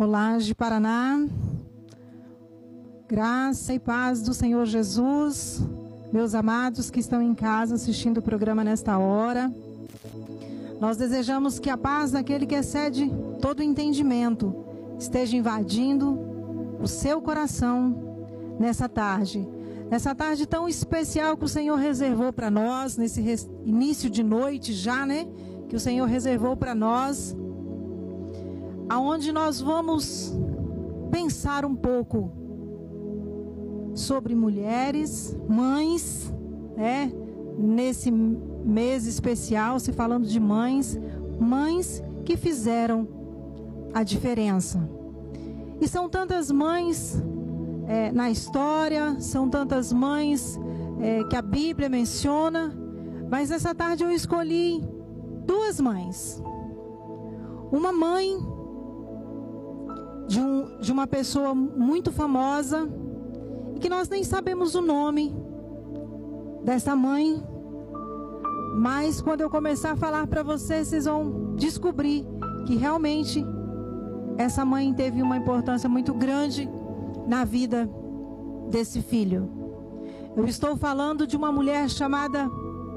Olá, de Paraná, graça e paz do Senhor Jesus, meus amados que estão em casa assistindo o programa nesta hora. Nós desejamos que a paz daquele que excede todo entendimento esteja invadindo o seu coração nessa tarde tão especial que o Senhor reservou para nós, nesse início de noite já, né? Que o Senhor reservou para nós, aonde nós vamos pensar um pouco sobre mulheres, mães, né? Nesse mês especial, se falando de mães que fizeram a diferença. E são tantas mães na história, são tantas mães que a Bíblia menciona, mas essa tarde eu escolhi duas mães. Uma mãe de uma pessoa muito famosa, e que nós nem sabemos o nome dessa mãe, mas quando eu começar a falar para vocês, vocês vão descobrir que realmente essa mãe teve uma importância muito grande na vida desse filho. Eu estou falando de uma mulher chamada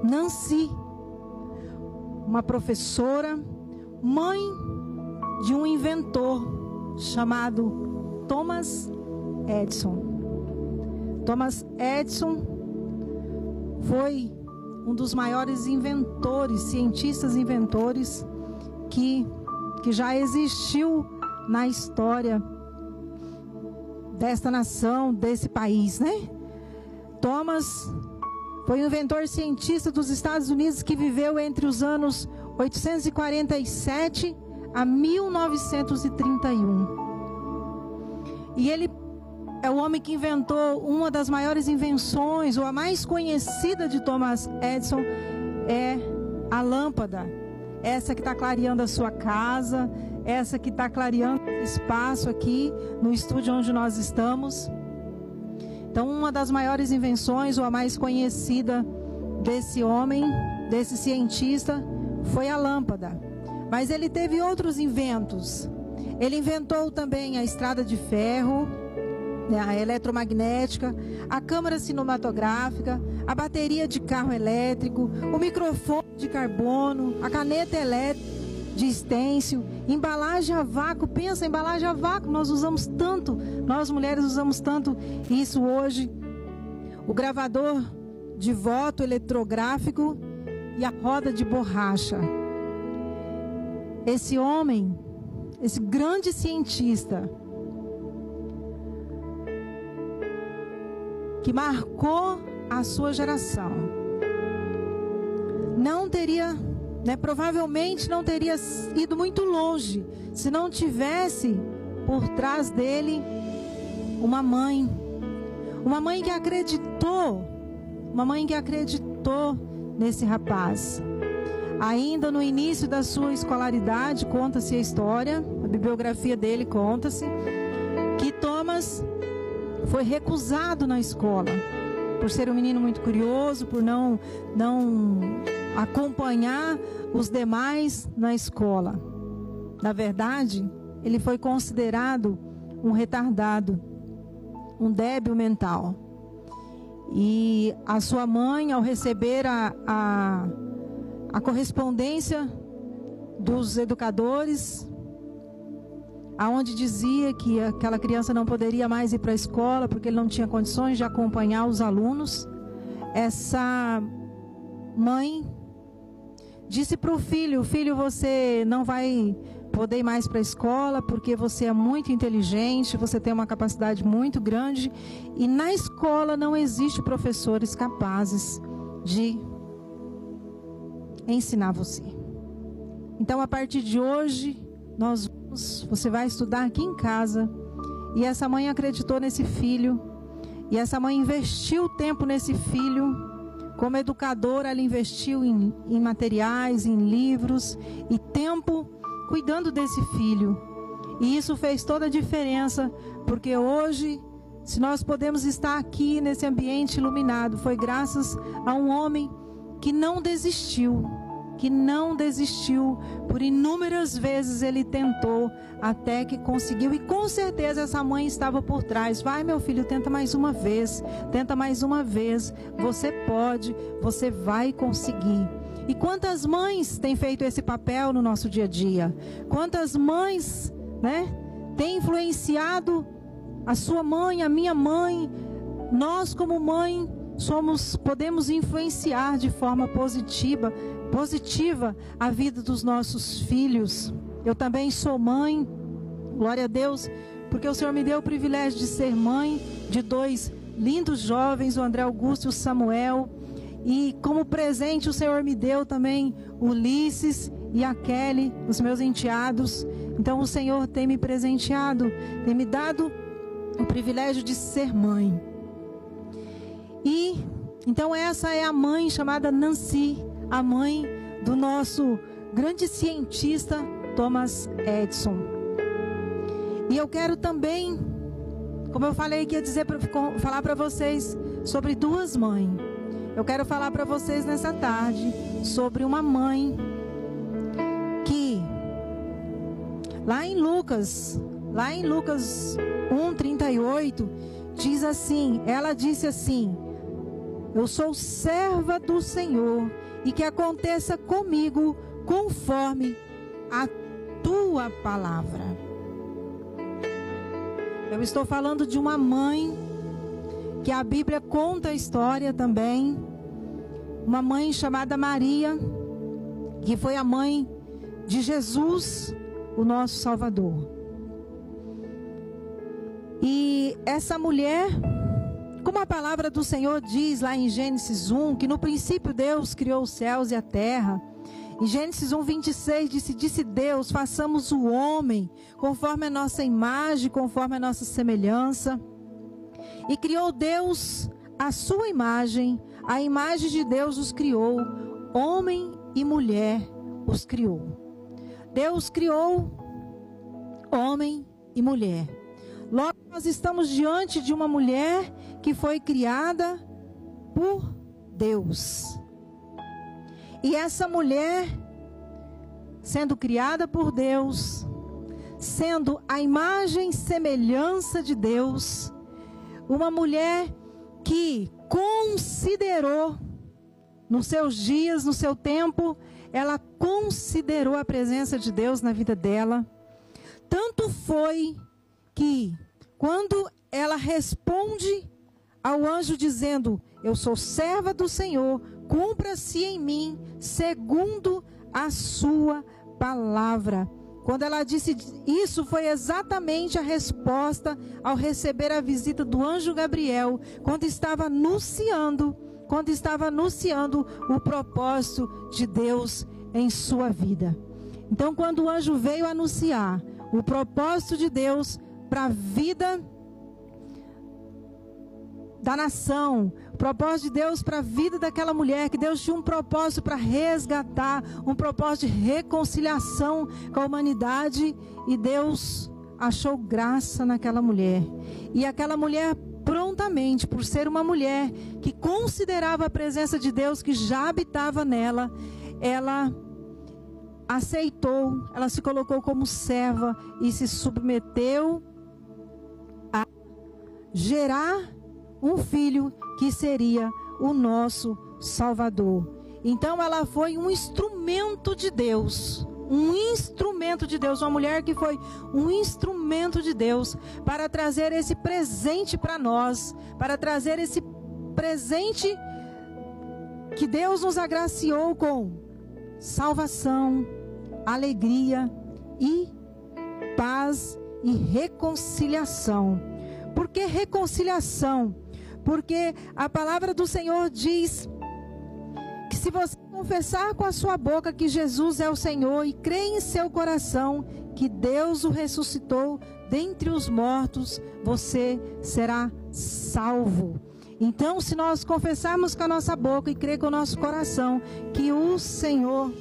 Nancy, uma professora, mãe de um inventor chamado Thomas Edison. Thomas Edison foi um dos maiores inventores, cientistas inventores que já existiu na história desta nação, desse país, né? Thomas foi um inventor cientista dos Estados Unidos que viveu entre os anos 847 a 1931. E ele é o homem que inventou uma das maiores invenções, ou a mais conhecida de Thomas Edison, é a lâmpada. Essa que está clareando a sua casa, essa que está clareando o espaço aqui no estúdio onde nós estamos. Então, uma das maiores invenções, ou a mais conhecida desse homem, desse cientista, foi a lâmpada. Mas ele teve outros inventos. Ele inventou também a estrada de ferro, a eletromagnética, a câmara cinematográfica, a bateria de carro elétrico, o microfone de carbono, a caneta elétrica de estêncil, embalagem a vácuo. Pensa, embalagem a vácuo, nós usamos tanto, nós mulheres usamos tanto isso hoje. O gravador de voto eletrográfico e a roda de borracha. Esse homem, esse grande cientista, que marcou a sua geração, não teria, provavelmente não teria ido muito longe se não tivesse por trás dele uma mãe que acreditou, nesse rapaz. Ainda no início da sua escolaridade, conta-se a história, a bibliografia dele conta-se, que Thomas foi recusado na escola, por ser um menino muito curioso, por não acompanhar os demais na escola. Na verdade, ele foi considerado um retardado, um débil mental. E a sua mãe, ao receber a correspondência dos educadores, aonde dizia que aquela criança não poderia mais ir para a escola porque ele não tinha condições de acompanhar os alunos, essa mãe disse para o filho: filho, você não vai poder ir mais para a escola porque você é muito inteligente, você tem uma capacidade muito grande e na escola não existe professores capazes de ensinar você. Então, a partir de hoje, você vai estudar aqui em casa. E essa mãe acreditou nesse filho, e essa mãe investiu tempo nesse filho. Como educadora, ela investiu em materiais, em livros e tempo cuidando desse filho. E isso fez toda a diferença, porque hoje, se nós podemos estar aqui nesse ambiente iluminado, foi graças a um homem que não desistiu, que não desistiu. Por inúmeras vezes ele tentou, até que conseguiu. E com certeza essa mãe estava por trás. Vai, meu filho, tenta mais uma vez. Tenta mais uma vez. Você pode, você vai conseguir. E quantas mães têm feito esse papel no nosso dia a dia? Quantas mães, têm influenciado a sua mãe, a minha mãe? Nós, como mãe, podemos influenciar de forma positiva a vida dos nossos filhos. Eu também sou mãe, glória a Deus, porque o Senhor me deu o privilégio de ser mãe de 2 lindos jovens, o André Augusto e o Samuel. E como presente o Senhor me deu também o Ulisses e a Kelly, os meus enteados. Então o Senhor tem me presenteado, tem me dado o privilégio de ser mãe. E então essa é a mãe chamada Nancy, a mãe do nosso grande cientista Thomas Edison. E eu quero também, como eu falei que ia falar para vocês sobre 2 mães. Eu quero falar para vocês nessa tarde sobre uma mãe que lá em Lucas 1:38 diz assim, ela disse assim: eu sou serva do Senhor, e que aconteça comigo conforme a tua palavra. Eu estou falando de uma mãe que a Bíblia conta a história também. Uma mãe chamada Maria, que foi a mãe de Jesus, o nosso Salvador. E essa mulher, como a palavra do Senhor diz lá em Gênesis 1, que no princípio Deus criou os céus e a terra. Em Gênesis 1:26 disse Deus: façamos o homem conforme a nossa imagem, conforme a nossa semelhança. E criou Deus a sua imagem, a imagem de Deus os criou, homem e mulher os criou. Deus criou homem e mulher. Logo, nós estamos diante de uma mulher que foi criada por Deus. E essa mulher, sendo criada por Deus, sendo a imagem e semelhança de Deus, uma mulher que considerou, nos seus dias, no seu tempo, ela considerou a presença de Deus na vida dela. Tanto foi que, quando ela responde ao anjo dizendo: eu sou serva do Senhor, cumpra-se em mim segundo a sua palavra. Quando ela disse isso, foi exatamente a resposta ao receber a visita do anjo Gabriel, quando estava anunciando o propósito de Deus em sua vida. Então, quando o anjo veio anunciar o propósito de Deus para a vida da nação, o propósito de Deus para a vida daquela mulher, que Deus tinha um propósito para resgatar, um propósito de reconciliação com a humanidade, e Deus achou graça naquela mulher. E aquela mulher prontamente, por ser uma mulher que considerava a presença de Deus que já habitava nela, ela aceitou, ela se colocou como serva e se submeteu a gerar um filho que seria o nosso Salvador. Então ela foi um instrumento de Deus, uma mulher que foi um instrumento de Deus para trazer esse presente para nós, para trazer esse presente que Deus nos agraciou com salvação, alegria e paz e reconciliação. Por que reconciliação? Porque a palavra do Senhor diz que se você confessar com a sua boca que Jesus é o Senhor e crer em seu coração que Deus o ressuscitou dentre os mortos, você será salvo. Então, se nós confessarmos com a nossa boca e crer com o nosso coração que o Senhor,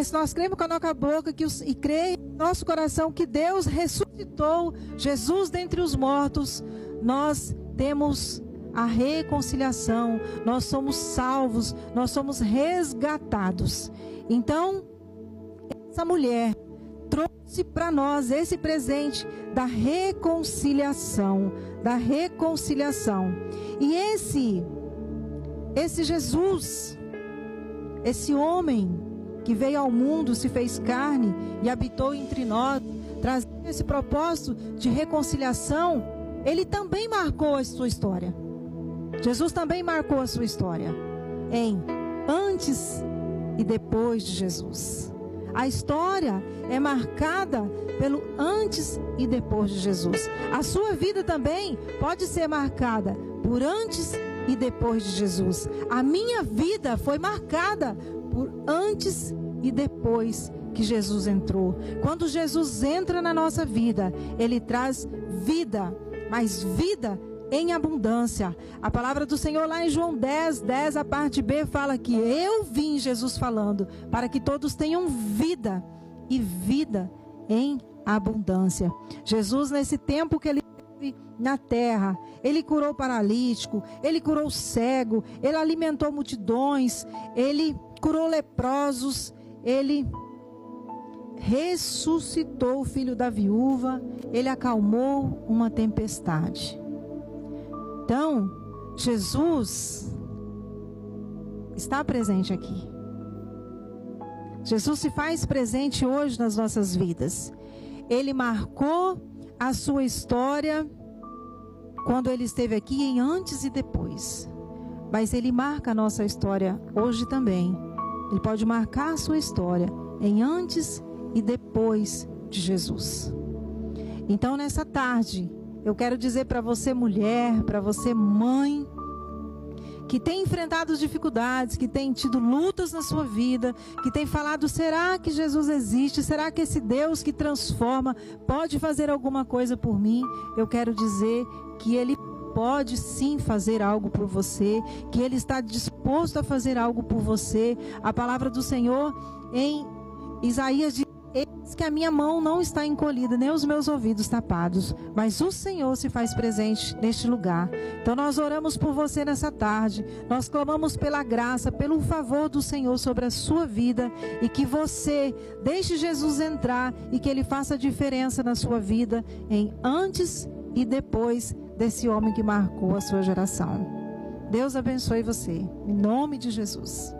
se nós cremos com a nossa boca e crer em nosso coração que Deus ressuscitou Jesus dentre os mortos, nós temos a reconciliação, nós somos salvos, nós somos resgatados. Então, essa mulher trouxe para nós esse presente da reconciliação, E esse Jesus, esse homem que veio ao mundo, se fez carne e habitou entre nós, trazendo esse propósito de reconciliação, ele também marcou a sua história. Jesus também marcou a sua história em antes e depois de Jesus. A história é marcada pelo antes e depois de Jesus. A sua vida também pode ser marcada por antes e depois de Jesus. A minha vida foi marcada por antes e depois que Jesus entrou. Quando Jesus entra na nossa vida, Ele traz vida, mas vida em abundância. A palavra do Senhor lá em João 10, a parte B, fala que eu vim, Jesus falando, para que todos tenham vida e vida em abundância. Jesus, nesse tempo que Ele teve na terra, Ele curou o paralítico, Ele curou o cego, Ele alimentou multidões, Ele curou leprosos, Ele ressuscitou o filho da viúva, Ele acalmou uma tempestade. Então, Jesus está presente aqui. Jesus se faz presente hoje nas nossas vidas. Ele marcou a sua história quando Ele esteve aqui em antes e depois. Mas Ele marca a nossa história hoje também. Ele pode marcar a sua história em antes e depois de Jesus. Então, nessa tarde, eu quero dizer para você, mulher, para você, mãe, que tem enfrentado dificuldades, que tem tido lutas na sua vida, que tem falado, será que Jesus existe? Será que esse Deus que transforma pode fazer alguma coisa por mim? Eu quero dizer que Ele pode sim fazer algo por você, que Ele está disposto a fazer algo por você. A palavra do Senhor em Isaías diz: eis que a minha mão não está encolhida, nem os meus ouvidos tapados, mas o Senhor se faz presente neste lugar. Então nós oramos por você nessa tarde, nós clamamos pela graça, pelo favor do Senhor sobre a sua vida, e que você deixe Jesus entrar e que Ele faça diferença na sua vida, em antes e depois desse homem que marcou a sua geração. Deus abençoe você, em nome de Jesus.